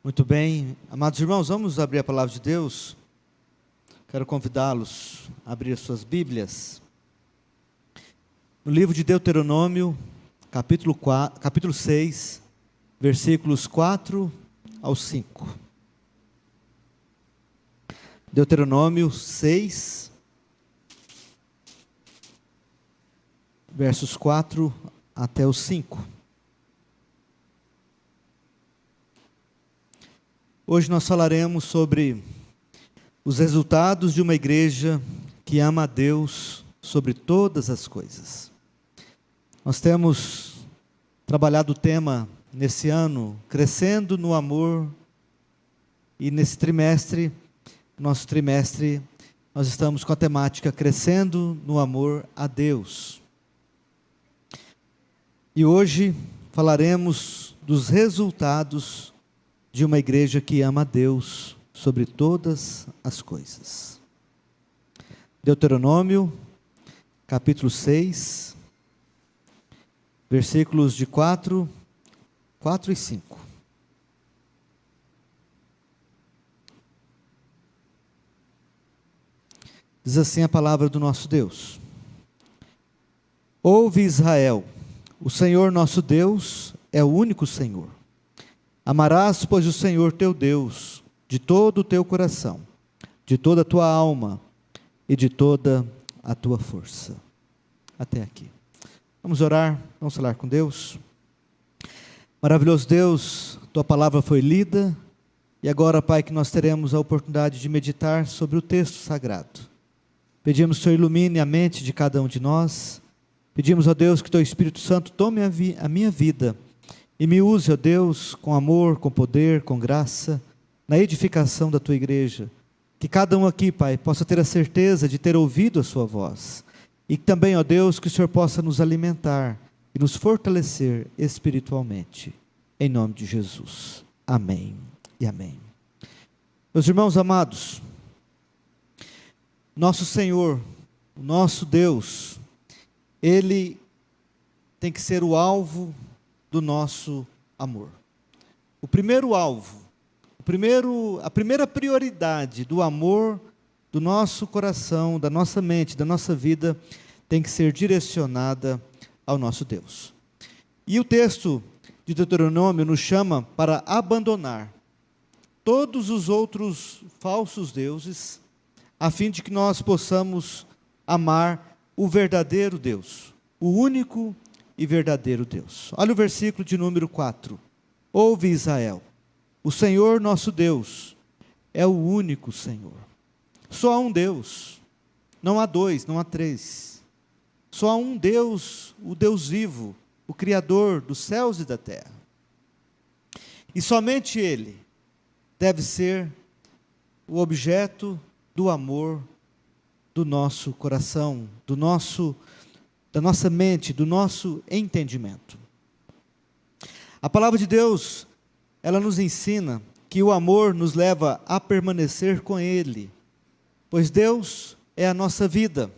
Muito bem, amados irmãos, vamos abrir a palavra de Deus. Quero convidá-los a abrir as suas Bíblias. No livro de Deuteronômio, capítulo 6, versículos 4 ao 5. Deuteronômio 6, versos 4 até os 5. Hoje nós falaremos sobre os resultados de uma igreja que ama a Deus sobre todas as coisas. Nós temos trabalhado o tema nesse ano, crescendo no amor, e nesse nosso trimestre, nós estamos com a temática crescendo no amor a Deus. E hoje falaremos dos resultados de uma igreja que ama a Deus sobre todas as coisas. Deuteronômio, capítulo 6, versículos de 4 e 5. Diz assim a palavra do nosso Deus: Ouve, Israel, o Senhor nosso Deus é o único Senhor. Amarás, pois, o Senhor teu Deus de todo o teu coração, de toda a tua alma e de toda a tua força. Até aqui. Vamos orar, vamos falar com Deus. Maravilhoso Deus, tua palavra foi lida, e agora, Pai, que nós teremos a oportunidade de meditar sobre o texto sagrado. Pedimos que o Senhor ilumine a mente de cada um de nós. Pedimos, ó Deus, que teu Espírito Santo tome a minha vida e me use, ó Deus, com amor, com poder, com graça, na edificação da tua igreja. Que cada um aqui, Pai, possa ter a certeza de ter ouvido a sua voz. E também, ó Deus, que o Senhor possa nos alimentar e nos fortalecer espiritualmente. Em nome de Jesus. Amém e amém. Meus irmãos amados, nosso Senhor, o nosso Deus, Ele tem que ser o alvo do nosso amor. O primeiro alvo, a primeira prioridade do amor do nosso coração, da nossa mente, da nossa vida, tem que ser direcionada ao nosso Deus. E o texto de Deuteronômio nos chama para abandonar todos os outros falsos deuses, a fim de que nós possamos amar o verdadeiro Deus, o único e verdadeiro Deus. Olha o versículo de número 4. Ouve, Israel, o Senhor nosso Deus é o único Senhor. Só há um Deus, não há dois, não há três. Só há um Deus, o Deus vivo, o Criador dos céus e da terra. E somente Ele deve ser o objeto do amor do nosso coração, da nossa mente, do nosso entendimento. A palavra de Deus, ela nos ensina que o amor nos leva a permanecer com Ele, pois Deus é a nossa vida.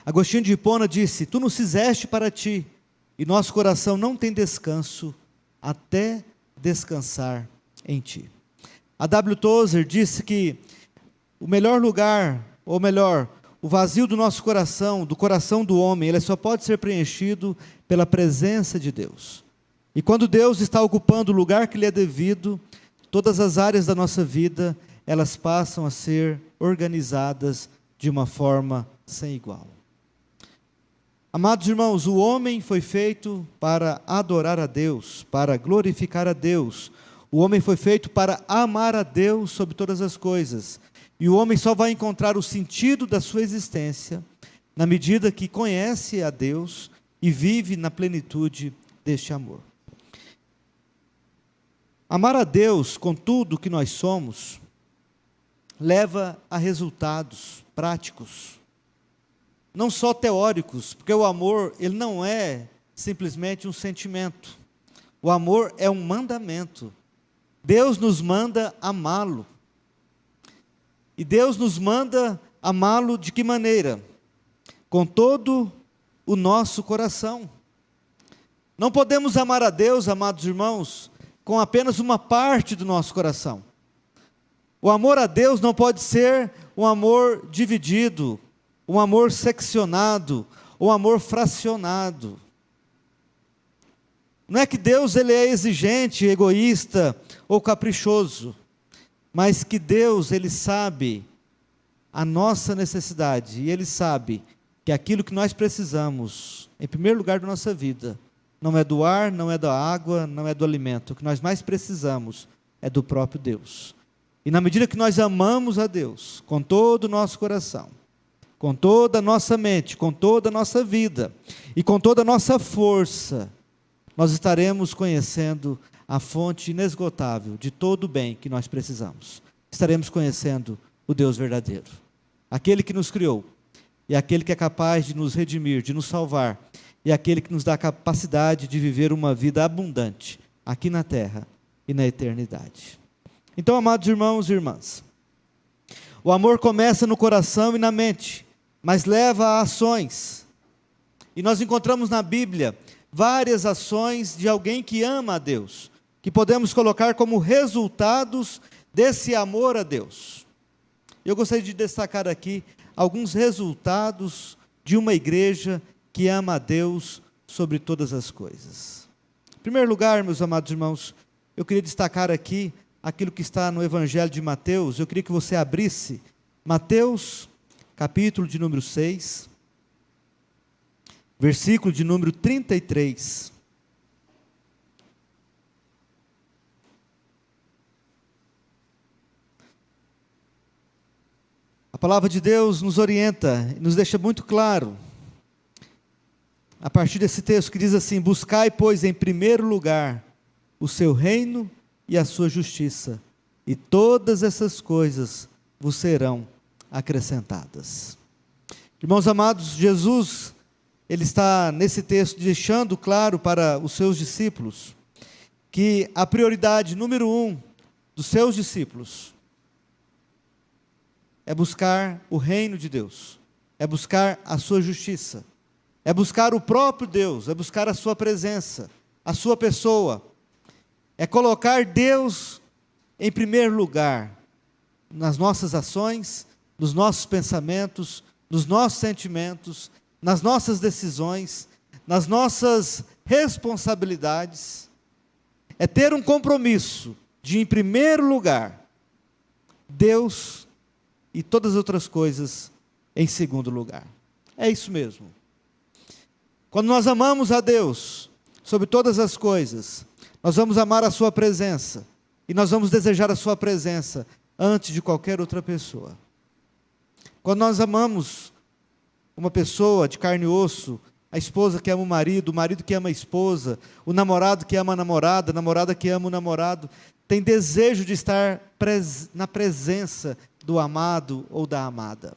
Agostinho de Hipona disse: Tu nos fizeste para ti, e nosso coração não tem descanso até descansar em ti. A W. Tozer disse que o melhor lugar, ou melhor, o vazio do nosso coração, do coração do homem, ele só pode ser preenchido pela presença de Deus. E quando Deus está ocupando o lugar que lhe é devido, todas as áreas da nossa vida, elas passam a ser organizadas de uma forma sem igual. Amados irmãos, o homem foi feito para adorar a Deus, para glorificar a Deus. O homem foi feito para amar a Deus sobre todas as coisas. E o homem só vai encontrar o sentido da sua existência na medida que conhece a Deus e vive na plenitude deste amor. Amar a Deus com tudo que nós somos leva a resultados práticos, não só teóricos, porque o amor, ele não é simplesmente um sentimento. O amor é um mandamento. Deus nos manda amá-lo. E Deus nos manda amá-lo de que maneira? Com todo o nosso coração. Não podemos amar a Deus, amados irmãos, com apenas uma parte do nosso coração. O amor a Deus não pode ser um amor dividido, um amor seccionado, um amor fracionado. Não é que Deus ele é exigente, egoísta ou caprichoso, mas que Deus ele sabe a nossa necessidade, e Ele sabe que aquilo que nós precisamos, em primeiro lugar da nossa vida, não é do ar, não é da água, não é do alimento. O que nós mais precisamos é do próprio Deus. E na medida que nós amamos a Deus, com todo o nosso coração, com toda a nossa mente, com toda a nossa vida, e com toda a nossa força, nós estaremos conhecendo a fonte inesgotável de todo o bem que nós precisamos. Estaremos conhecendo o Deus verdadeiro. Aquele que nos criou, e aquele que é capaz de nos redimir, de nos salvar, e aquele que nos dá a capacidade de viver uma vida abundante, aqui na terra e na eternidade. Então, amados irmãos e irmãs, o amor começa no coração e na mente, mas leva a ações. E nós encontramos na Bíblia várias ações de alguém que ama a Deus, que podemos colocar como resultados desse amor a Deus. Eu gostaria de destacar aqui alguns resultados de uma igreja que ama a Deus sobre todas as coisas. Em primeiro lugar, meus amados irmãos, eu queria destacar aqui aquilo que está no Evangelho de Mateus. Eu queria que você abrisse Mateus, capítulo de número 6, versículo de número 33. A palavra de Deus nos orienta e nos deixa muito claro, a partir desse texto que diz assim: buscai, pois, em primeiro lugar o seu reino e a sua justiça, e todas essas coisas vos serão acrescentadas. Irmãos amados, Jesus, ele está nesse texto deixando claro para os seus discípulos, que a prioridade número 1 dos seus discípulos é buscar o reino de Deus, é buscar a sua justiça, é buscar o próprio Deus, é buscar a sua presença, a sua pessoa, é colocar Deus em primeiro lugar, nas nossas ações, nos nossos pensamentos, nos nossos sentimentos, nas nossas decisões, nas nossas responsabilidades, é ter um compromisso de, em primeiro lugar, Deus e todas as outras coisas em segundo lugar. É isso mesmo. Quando nós amamos a Deus sobre todas as coisas, nós vamos amar a sua presença, e nós vamos desejar a sua presença antes de qualquer outra pessoa. Quando nós amamos uma pessoa de carne e osso, a esposa que ama o marido que ama a esposa, o namorado que ama a namorada que ama o namorado, tem desejo de estar na presença do amado ou da amada.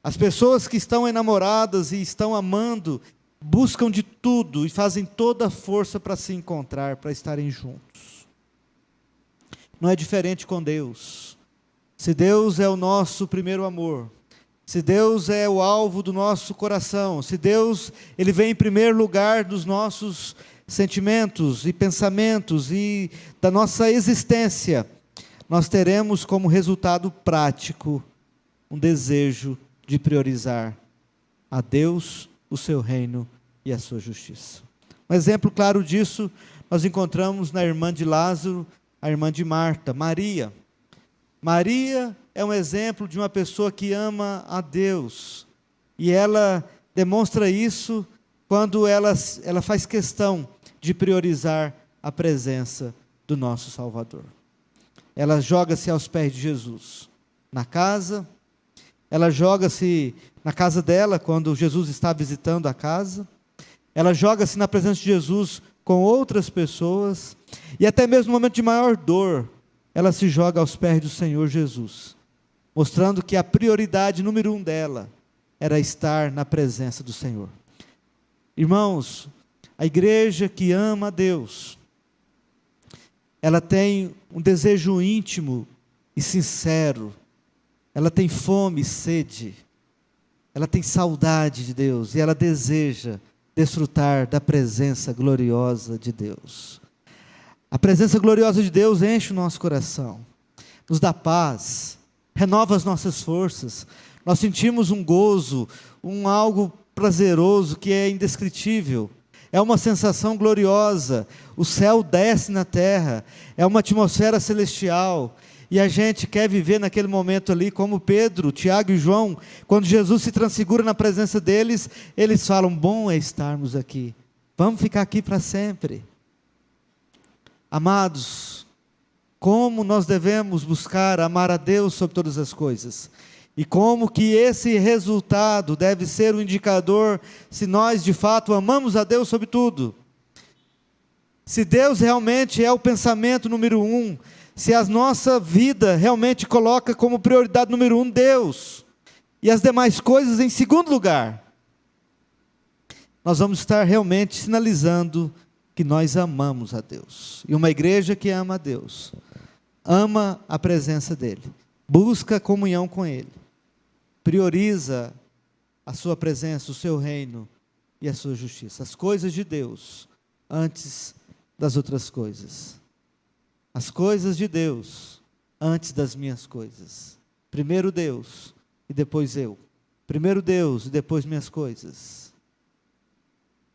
As pessoas que estão enamoradas e estão amando, buscam de tudo e fazem toda a força para se encontrar, para estarem juntos. Não é diferente com Deus. Se Deus é o nosso primeiro amor, se Deus é o alvo do nosso coração, se Deus ele vem em primeiro lugar dos nossos sentimentos e pensamentos e da nossa existência, nós teremos como resultado prático um desejo de priorizar a Deus, o seu reino e a sua justiça. Um exemplo claro disso nós encontramos na irmã de Lázaro, a irmã de Marta, Maria. Maria é um exemplo de uma pessoa que ama a Deus, e ela demonstra isso quando ela faz questão de priorizar a presença do nosso Salvador. Ela joga-se aos pés de Jesus, na casa, ela joga-se na casa dela, quando Jesus está visitando a casa, ela joga-se na presença de Jesus com outras pessoas, e até mesmo no momento de maior dor, ela se joga aos pés do Senhor Jesus, mostrando que a prioridade número 1 dela era estar na presença do Senhor. Irmãos, a igreja que ama a Deus, ela tem um desejo íntimo e sincero, ela tem fome e sede, ela tem saudade de Deus, e ela deseja desfrutar da presença gloriosa de Deus. A presença gloriosa de Deus enche o nosso coração, nos dá paz, renova as nossas forças. Nós sentimos um gozo, algo prazeroso que é indescritível. É uma sensação gloriosa. O céu desce na terra, é uma atmosfera celestial. E a gente quer viver naquele momento ali, como Pedro, Tiago e João, quando Jesus se transfigura na presença deles, eles falam: bom é estarmos aqui, vamos ficar aqui para sempre. Amados, como nós devemos buscar amar a Deus sobre todas as coisas, e como que esse resultado deve ser o indicador se nós de fato amamos a Deus sobre tudo. Se Deus realmente é o pensamento número 1, se a nossa vida realmente coloca como prioridade número 1 Deus, e as demais coisas em segundo lugar, nós vamos estar realmente sinalizando que nós amamos a Deus. E uma igreja que ama a Deus, ama a presença dEle, busca comunhão com Ele, prioriza a sua presença, o seu reino e a sua justiça, as coisas de Deus antes das outras coisas. As coisas de Deus antes das minhas coisas. Primeiro Deus e depois eu. Primeiro Deus e depois minhas coisas.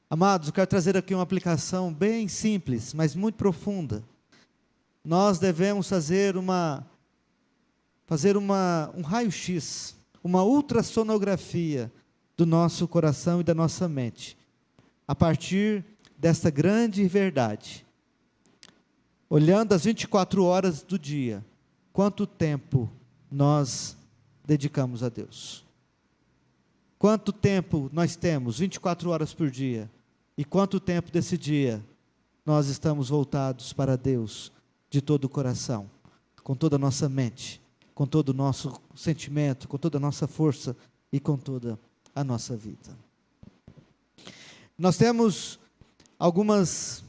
Amados, eu quero trazer aqui uma aplicação bem simples, mas muito profunda. Nós devemos fazer um raio-x, uma ultrassonografia do nosso coração e da nossa mente, a partir desta grande verdade. Olhando as 24 horas do dia, quanto tempo nós dedicamos a Deus? Quanto tempo nós temos, 24 horas por dia? E quanto tempo desse dia nós estamos voltados para Deus de todo o coração, com toda a nossa mente, com todo o nosso sentimento, com toda a nossa força e com toda a nossa vida? Nós temos algumas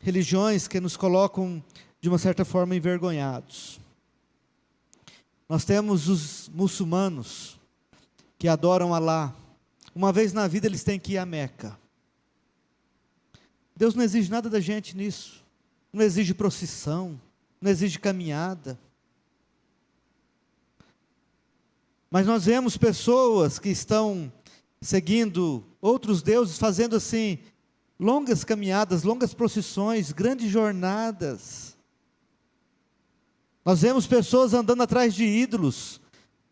religiões que nos colocam de uma certa forma envergonhados. Nós temos os muçulmanos que adoram Alá. Uma vez na vida eles têm que ir a Meca. Deus não exige nada da gente nisso. Não exige procissão, não exige caminhada. Mas nós vemos pessoas que estão seguindo outros deuses, fazendo assim longas caminhadas, longas procissões, grandes jornadas. Nós vemos pessoas andando atrás de ídolos,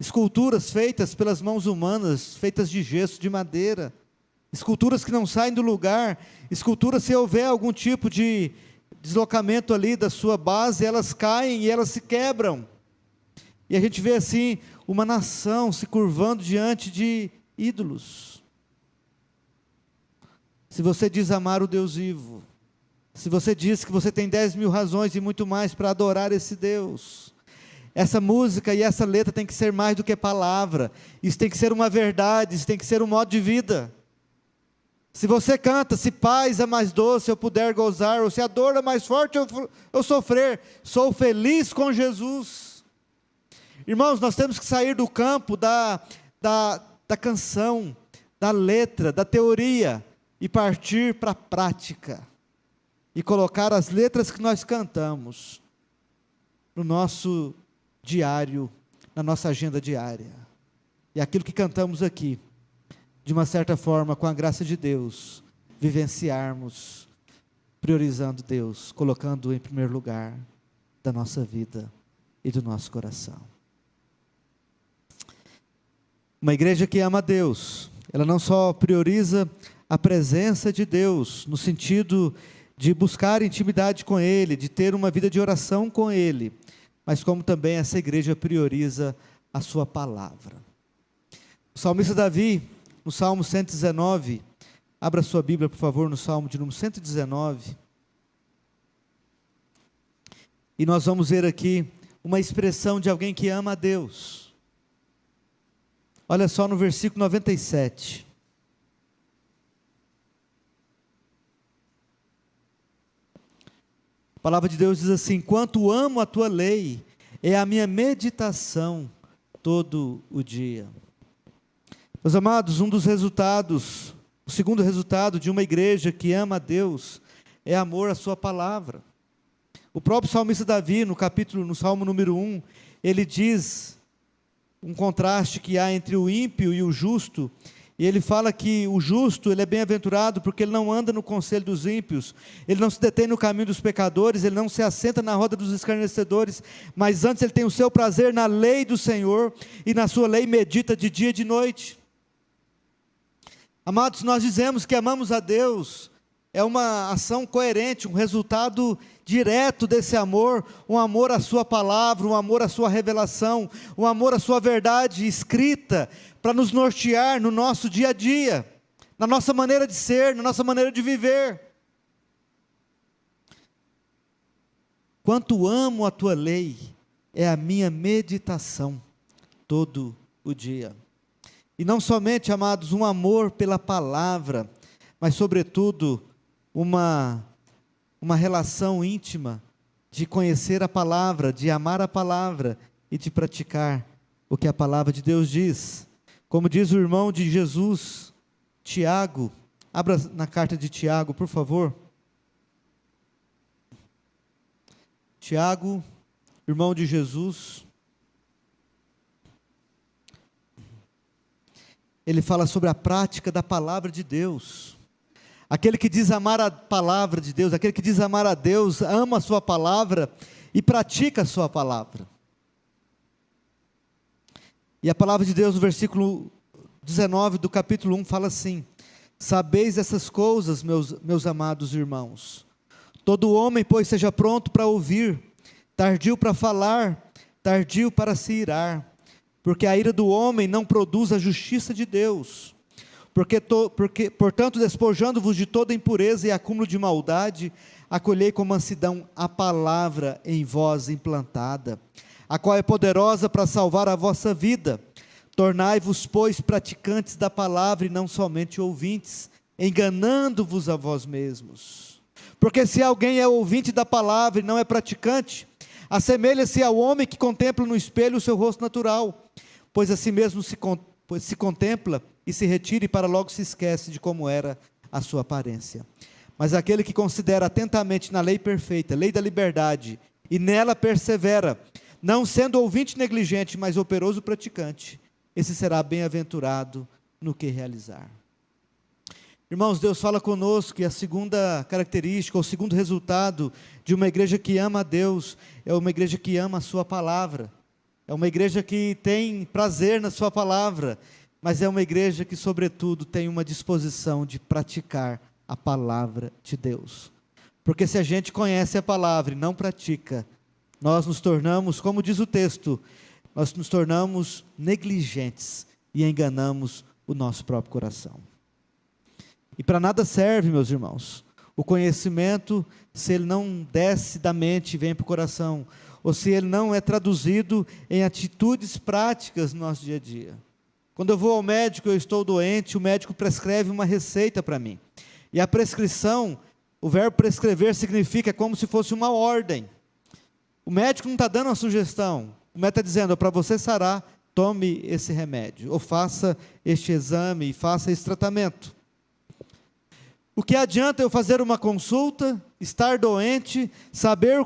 esculturas feitas pelas mãos humanas, feitas de gesso, de madeira, esculturas que não saem do lugar, esculturas, se houver algum tipo de deslocamento ali da sua base, elas caem e elas se quebram. E a gente vê assim, uma nação se curvando diante de ídolos. Se você diz amar o Deus vivo, se você diz que você tem 10.000 razões e muito mais para adorar esse Deus, essa música e essa letra tem que ser mais do que palavra, isso tem que ser uma verdade, isso tem que ser um modo de vida. Se você canta, se paz é mais doce eu puder gozar, ou se a dor é mais forte eu sofrer, sou feliz com Jesus. Irmãos, nós temos que sair do campo da canção, da letra, da teoria, e partir para a prática, e colocar as letras que nós cantamos no nosso diário, na nossa agenda diária, e aquilo que cantamos aqui, de uma certa forma, com a graça de Deus, vivenciarmos, priorizando Deus, colocando-o em primeiro lugar da nossa vida e do nosso coração. Uma igreja que ama a Deus, ela não só prioriza a presença de Deus, no sentido de buscar intimidade com Ele, de ter uma vida de oração com Ele, mas como também essa igreja prioriza a sua palavra. O salmista Davi, no Salmo 119, abra sua Bíblia, por favor, no Salmo de número 119, e nós vamos ver aqui uma expressão de alguém que ama a Deus. Olha só no versículo 97. A palavra de Deus diz assim: quanto amo a tua lei, é a minha meditação todo o dia. Meus amados, um dos resultados, o segundo resultado de uma igreja que ama a Deus, é amor à sua palavra. O próprio salmista Davi, no Salmo número 1, ele diz um contraste que há entre o ímpio e o justo, e ele fala que o justo, ele é bem-aventurado porque ele não anda no conselho dos ímpios, ele não se detém no caminho dos pecadores, ele não se assenta na roda dos escarnecedores, mas antes ele tem o seu prazer na lei do Senhor, e na sua lei medita de dia e de noite. Amados, nós dizemos que amamos a Deus, é uma ação coerente, um resultado direto desse amor, um amor à sua palavra, um amor à sua revelação, um amor à sua verdade escrita, para nos nortear no nosso dia a dia, na nossa maneira de ser, na nossa maneira de viver. Quanto amo a tua lei, é a minha meditação todo o dia. E não somente, amados, um amor pela palavra, mas sobretudo uma relação íntima de conhecer a palavra, de amar a palavra e de praticar o que a palavra de Deus diz. Como diz o irmão de Jesus, Tiago, abra na carta de Tiago, por favor. Tiago, irmão de Jesus, ele fala sobre a prática da palavra de Deus. Aquele que diz amar a palavra de Deus, aquele que diz amar a Deus, ama a sua palavra e pratica a sua palavra. E a palavra de Deus, no versículo 19 do capítulo 1, fala assim: sabeis essas coisas, meus amados irmãos. Todo homem, pois, seja pronto para ouvir, tardio para falar, tardio para se irar, porque a ira do homem não produz a justiça de Deus. Portanto, despojando-vos de toda impureza e acúmulo de maldade, acolhei com mansidão a palavra em vós implantada, a qual é poderosa para salvar a vossa vida. Tornai-vos, pois, praticantes da palavra e não somente ouvintes, enganando-vos a vós mesmos. Porque se alguém é ouvinte da palavra e não é praticante, assemelha-se ao homem que contempla no espelho o seu rosto natural, pois a si mesmo se contempla e se retira e para logo se esquece de como era a sua aparência. Mas aquele que considera atentamente na lei perfeita, lei da liberdade, e nela persevera, não sendo ouvinte negligente, mas operoso praticante, esse será bem-aventurado no que realizar. Irmãos, Deus fala conosco que a segunda característica, o segundo resultado de uma igreja que ama a Deus, é uma igreja que ama a sua palavra, é uma igreja que tem prazer na sua palavra, mas é uma igreja que, sobretudo, tem uma disposição de praticar a palavra de Deus. Porque se a gente conhece a palavra e não pratica, nós nos tornamos, como diz o texto, nós nos tornamos negligentes e enganamos o nosso próprio coração. E para nada serve, meus irmãos, o conhecimento, se ele não desce da mente e vem para o coração, ou se ele não é traduzido em atitudes práticas no nosso dia a dia. Quando eu vou ao médico, eu estou doente, o médico prescreve uma receita para mim. E a prescrição, o verbo prescrever significa como se fosse uma ordem. O médico não está dando uma sugestão, o médico está dizendo: para você sarar, tome esse remédio, ou faça este exame, e faça esse tratamento. O que adianta eu fazer uma consulta, estar doente, saber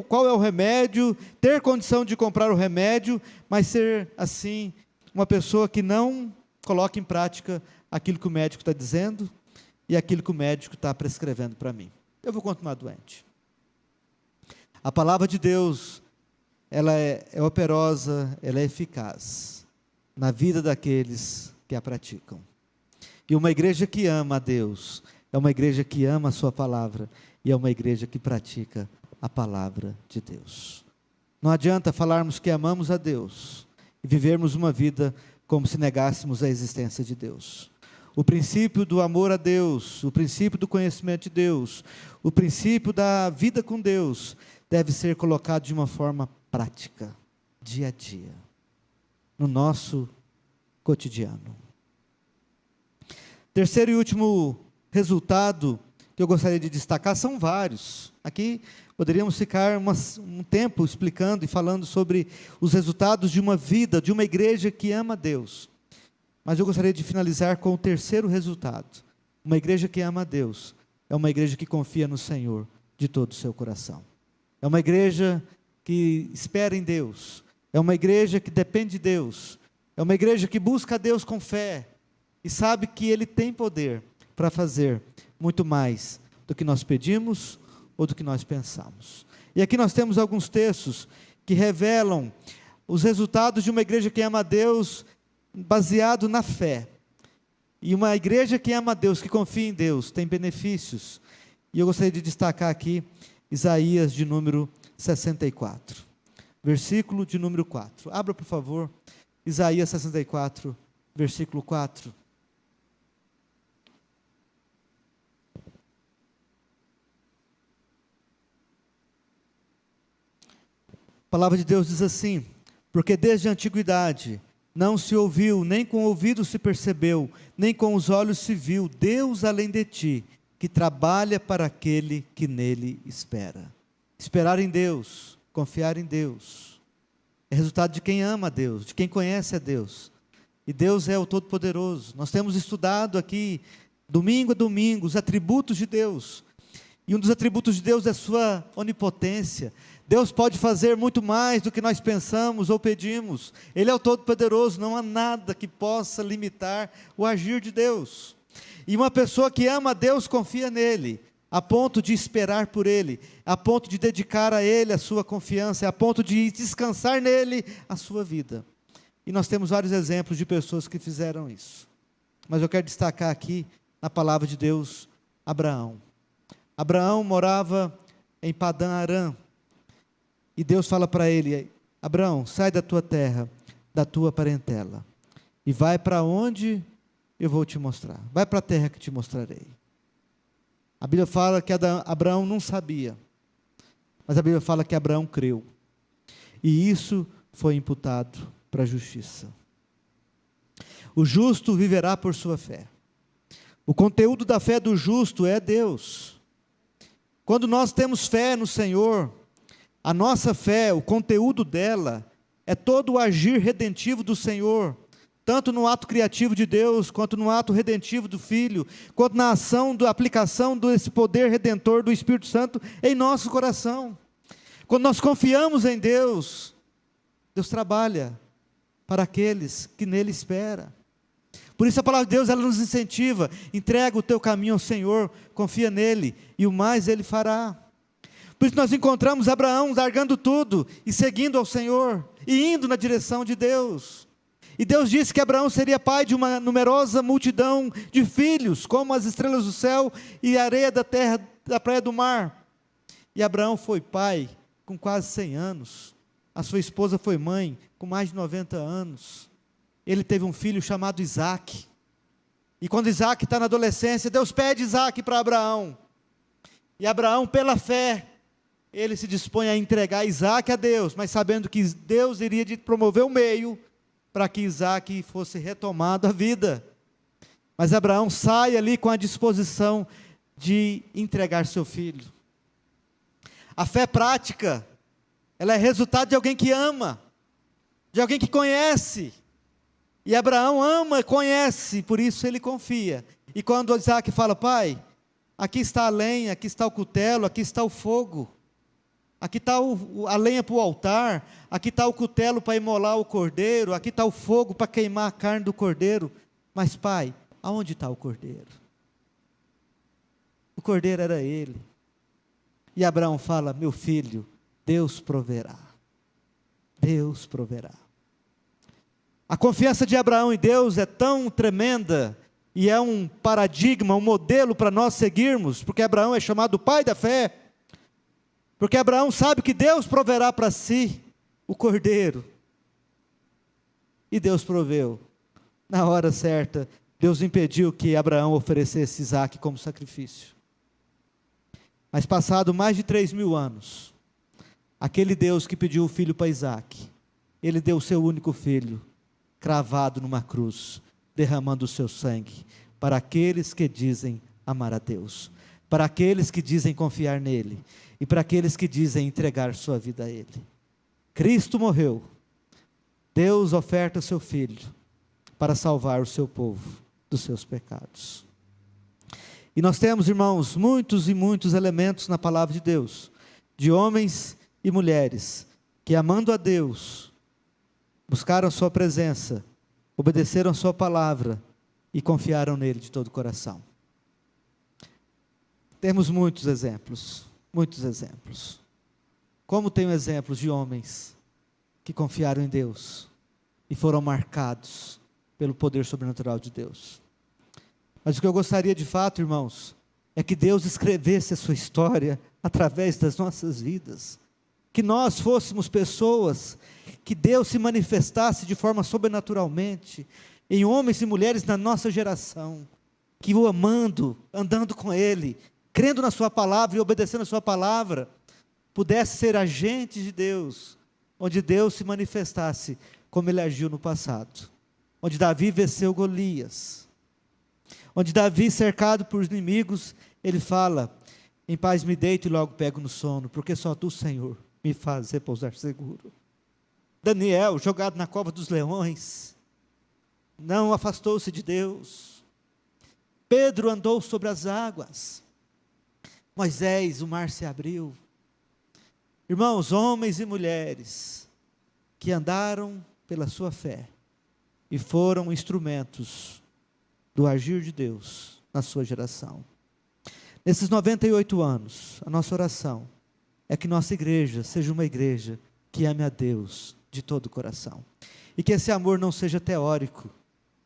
qual é o remédio, ter condição de comprar o remédio, mas ser assim, uma pessoa que não coloca em prática aquilo que o médico está dizendo e aquilo que o médico está prescrevendo para mim? Eu vou continuar doente. A palavra de Deus, ela é operosa, ela é eficaz na vida daqueles que a praticam. E uma igreja que ama a Deus, é uma igreja que ama a sua palavra, e é uma igreja que pratica a palavra de Deus. Não adianta falarmos que amamos a Deus e vivermos uma vida como se negássemos a existência de Deus. O princípio do amor a Deus, o princípio do conhecimento de Deus, o princípio da vida com Deus, deve ser colocado de uma forma prática, dia a dia, no nosso cotidiano. Terceiro e último resultado que eu gostaria de destacar, são vários. Aqui poderíamos ficar um tempo explicando e falando sobre os resultados de uma vida, de uma igreja que ama a Deus. Mas eu gostaria de finalizar com o terceiro resultado. Uma igreja que ama a Deus é uma igreja que confia no Senhor de todo o seu coração. é uma igreja que espera em Deus, é uma igreja que depende de Deus, é uma igreja que busca a Deus com fé, e sabe que Ele tem poder para fazer muito mais do que nós pedimos ou do que nós pensamos. E aqui nós temos alguns textos que revelam os resultados de uma igreja que ama a Deus baseado na fé. E uma igreja que ama a Deus, que confia em Deus, tem benefícios. E eu gostaria de destacar aqui Isaías de número 64, versículo de número 4. Abra, por favor, Isaías 64, versículo 4. A palavra de Deus diz assim: porque desde a antiguidade não se ouviu, nem com o ouvido se percebeu, nem com os olhos se viu, Deus além de ti, que trabalha para aquele que nele espera. Esperar em Deus, confiar em Deus, é resultado de quem ama a Deus, de quem conhece a Deus. E Deus é o Todo-Poderoso. Nós temos estudado aqui, domingo a domingo, os atributos de Deus. E um dos atributos de Deus é a sua onipotência. Deus pode fazer muito mais do que nós pensamos ou pedimos. Ele é o Todo-Poderoso, não há nada que possa limitar o agir de Deus. E uma pessoa que ama a Deus confia nele, a ponto de esperar por Ele, a ponto de dedicar a Ele a sua confiança, a ponto de descansar nele a sua vida. E nós temos vários exemplos de pessoas que fizeram isso. Mas eu quero destacar aqui, na palavra de Deus, Abraão. Abraão morava em Padã Arã, e Deus fala para ele: Abraão, sai da tua terra, da tua parentela, e vai para onde eu vou te mostrar. Vai para a terra que te mostrarei. A Bíblia fala que Abraão não sabia, mas a Bíblia fala que Abraão creu, e isso foi imputado para a justiça. O justo viverá por sua fé. O conteúdo da fé do justo é Deus. Quando nós temos fé no Senhor, a nossa fé, o conteúdo dela, é todo o agir redentivo do Senhor, tanto no ato criativo de Deus, quanto no ato redentivo do Filho, quanto na ação, da aplicação desse poder redentor do Espírito Santo em nosso coração. Quando nós confiamos em Deus, Deus trabalha para aqueles que nele esperam. Por isso a palavra de Deus, ela nos incentiva: entrega o teu caminho ao Senhor, confia nele, e o mais ele fará. Por isso nós encontramos Abraão largando tudo, e seguindo ao Senhor, e indo na direção de Deus. E Deus disse que Abraão seria pai de uma numerosa multidão de filhos, como as estrelas do céu e a areia da terra, da praia do mar. E Abraão foi pai com quase 100 anos, a sua esposa foi mãe com mais de 90 anos, ele teve um filho chamado Isaque, e quando Isaque está na adolescência, Deus pede Isaque para Abraão, e Abraão, pela fé, ele se dispõe a entregar Isaque a Deus, mas sabendo que Deus iria promover o meio, para que Isaque fosse retomado à vida. Mas Abraão sai ali com a disposição de entregar seu filho. A fé prática, ela é resultado de alguém que ama, de alguém que conhece. E Abraão ama, conhece, por isso ele confia. E quando Isaque fala: pai, aqui está a lenha, aqui está o cutelo, aqui está o fogo, aqui está a lenha para o altar, aqui está o cutelo para imolar o cordeiro, aqui está o fogo para queimar a carne do cordeiro. Mas pai, aonde está o cordeiro? O cordeiro era ele. E Abraão fala: meu filho, Deus proverá. Deus proverá. A confiança de Abraão em Deus é tão tremenda, e é um paradigma, um modelo para nós seguirmos, porque Abraão é chamado pai da fé, porque Abraão sabe que Deus proverá para si o cordeiro, e Deus proveu. Na hora certa, Deus impediu que Abraão oferecesse Isaque como sacrifício. Mas passado mais de 3.000 anos, aquele Deus que pediu o filho para Isaque, ele deu o seu único filho, cravado numa cruz, derramando o seu sangue, para aqueles que dizem amar a Deus, para aqueles que dizem confiar nele, e para aqueles que dizem entregar sua vida a ele. Cristo morreu, Deus oferta o seu filho, para salvar o seu povo dos seus pecados. E nós temos, irmãos, muitos e muitos elementos na palavra de Deus, de homens e mulheres que, amando a Deus, buscaram a sua presença, obedeceram a sua palavra e confiaram nele de todo o coração. Temos muitos exemplos, muitos exemplos. Como tenho exemplos de homens que confiaram em Deus e foram marcados pelo poder sobrenatural de Deus. Mas o que eu gostaria de fato, irmãos, é que Deus escrevesse a sua história através das nossas vidas. Que nós fôssemos pessoas, que Deus se manifestasse de forma sobrenaturalmente em homens e mulheres na nossa geração, que o amando, andando com Ele, crendo na sua palavra e obedecendo a sua palavra, pudesse ser agentes de Deus, onde Deus se manifestasse como Ele agiu no passado, onde Davi venceu Golias, onde Davi, cercado por inimigos, ele fala: em paz me deito e logo pego no sono, porque só Tu, Senhor, me faz repousar seguro. Daniel, jogado na cova dos leões, não afastou-se de Deus. Pedro andou sobre as águas. Moisés, o mar se abriu. Irmãos, homens e mulheres que andaram pela sua fé e foram instrumentos do agir de Deus na sua geração. Nesses 98 anos, a nossa oração é que nossa igreja seja uma igreja que ame a Deus de todo o coração. E que esse amor não seja teórico,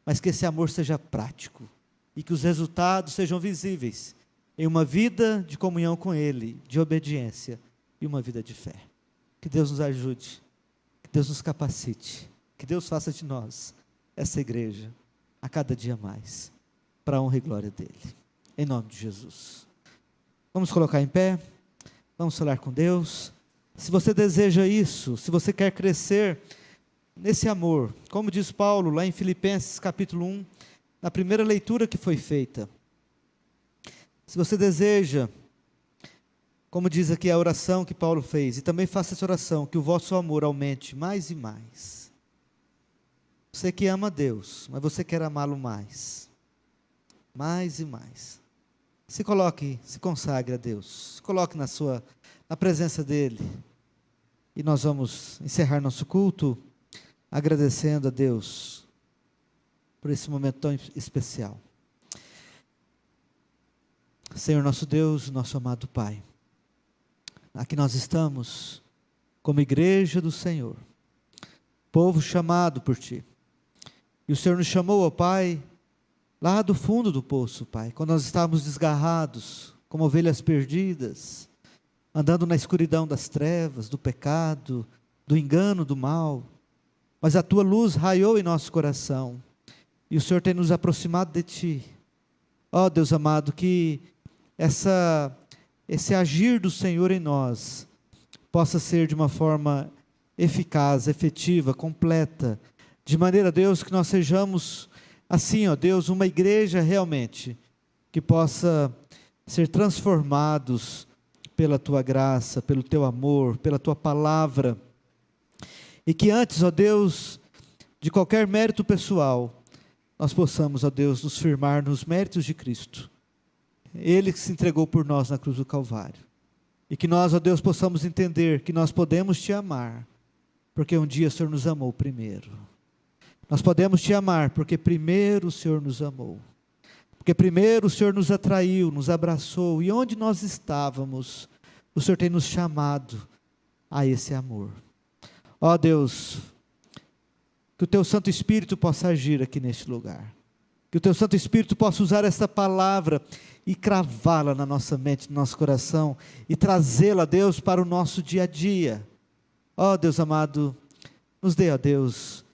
mas que esse amor seja prático. E que os resultados sejam visíveis em uma vida de comunhão com Ele, de obediência e uma vida de fé. Que Deus nos ajude, que Deus nos capacite, que Deus faça de nós essa igreja a cada dia mais, para a honra e glória dEle. Em nome de Jesus. Vamos colocar em pé, vamos falar com Deus. Se você deseja isso, se você quer crescer nesse amor, como diz Paulo lá em Filipenses capítulo 1, na primeira leitura que foi feita, se você deseja, como diz aqui a oração que Paulo fez, e também faça essa oração, que o vosso amor aumente mais e mais. Você que ama a Deus, mas você quer amá-lo mais e mais. Se coloque, se consagre a Deus, se coloque na presença dEle, e nós vamos encerrar nosso culto, agradecendo a Deus, por esse momento tão especial. Senhor nosso Deus, nosso amado Pai, aqui nós estamos, como igreja do Senhor, povo chamado por Ti, e o Senhor nos chamou, ó Pai, lá do fundo do poço, Pai, quando nós estávamos desgarrados, como ovelhas perdidas, andando na escuridão das trevas, do pecado, do engano, do mal, mas a Tua luz raiou em nosso coração, e o Senhor tem nos aproximado de Ti. Ó Deus amado, que esse agir do Senhor em nós possa ser de uma forma eficaz, efetiva, completa, de maneira, Deus, que nós sejamos assim, ó Deus, uma igreja realmente que possa ser transformados pela Tua graça, pelo Teu amor, pela Tua palavra, e que antes, ó Deus, de qualquer mérito pessoal, nós possamos, ó Deus, nos firmar nos méritos de Cristo, Ele que se entregou por nós na cruz do Calvário, e que nós, ó Deus, possamos entender que nós podemos Te amar, porque um dia o Senhor nos amou primeiro. Nós podemos Te amar, porque primeiro o Senhor nos amou, porque primeiro o Senhor nos atraiu, nos abraçou, e onde nós estávamos, o Senhor tem nos chamado a esse amor. Ó Deus, que o Teu Santo Espírito possa agir aqui neste lugar, que o Teu Santo Espírito possa usar esta palavra e cravá-la na nossa mente, no nosso coração, e trazê-la, Deus, para o nosso dia a dia. Ó Deus amado, nos dê, ó Deus,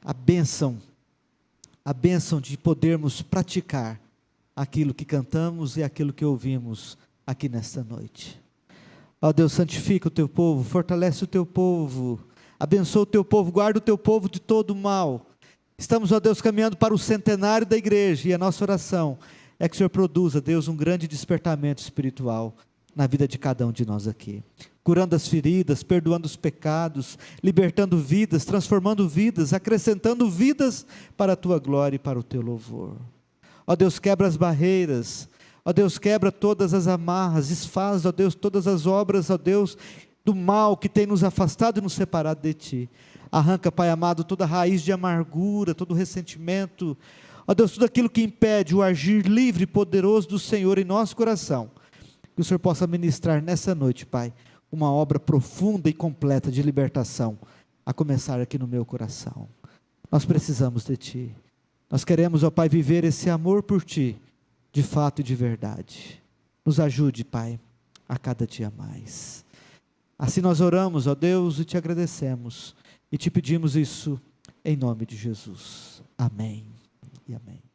a bênção de podermos praticar aquilo que cantamos e aquilo que ouvimos aqui nesta noite. Ó Deus, santifica o Teu povo, fortalece o Teu povo, abençoa o Teu povo, guarda o Teu povo de todo o mal. Estamos, ó Deus, caminhando para o centenário da igreja, e a nossa oração é que o Senhor produza, Deus, um grande despertamento espiritual na vida de cada um de nós aqui, curando as feridas, perdoando os pecados, libertando vidas, transformando vidas, acrescentando vidas para a Tua glória e para o Teu louvor. Ó Deus, quebra as barreiras, Ó Deus, quebra todas as amarras, desfaz, ó Deus, todas as obras, ó Deus, do mal que tem nos afastado e nos separado de Ti. Arranca, Pai amado, toda raiz de amargura, todo ressentimento, ó Deus, tudo aquilo que impede o agir livre e poderoso do Senhor em nosso coração. Que o Senhor possa ministrar nessa noite, Pai, uma obra profunda e completa de libertação, a começar aqui no meu coração. Nós precisamos de Ti. Nós queremos, ó Pai, viver esse amor por Ti, de fato e de verdade. Nos ajude, Pai, a cada dia mais. Assim nós oramos, ó Deus, e Te agradecemos, e Te pedimos isso em nome de Jesus. Amém e amém.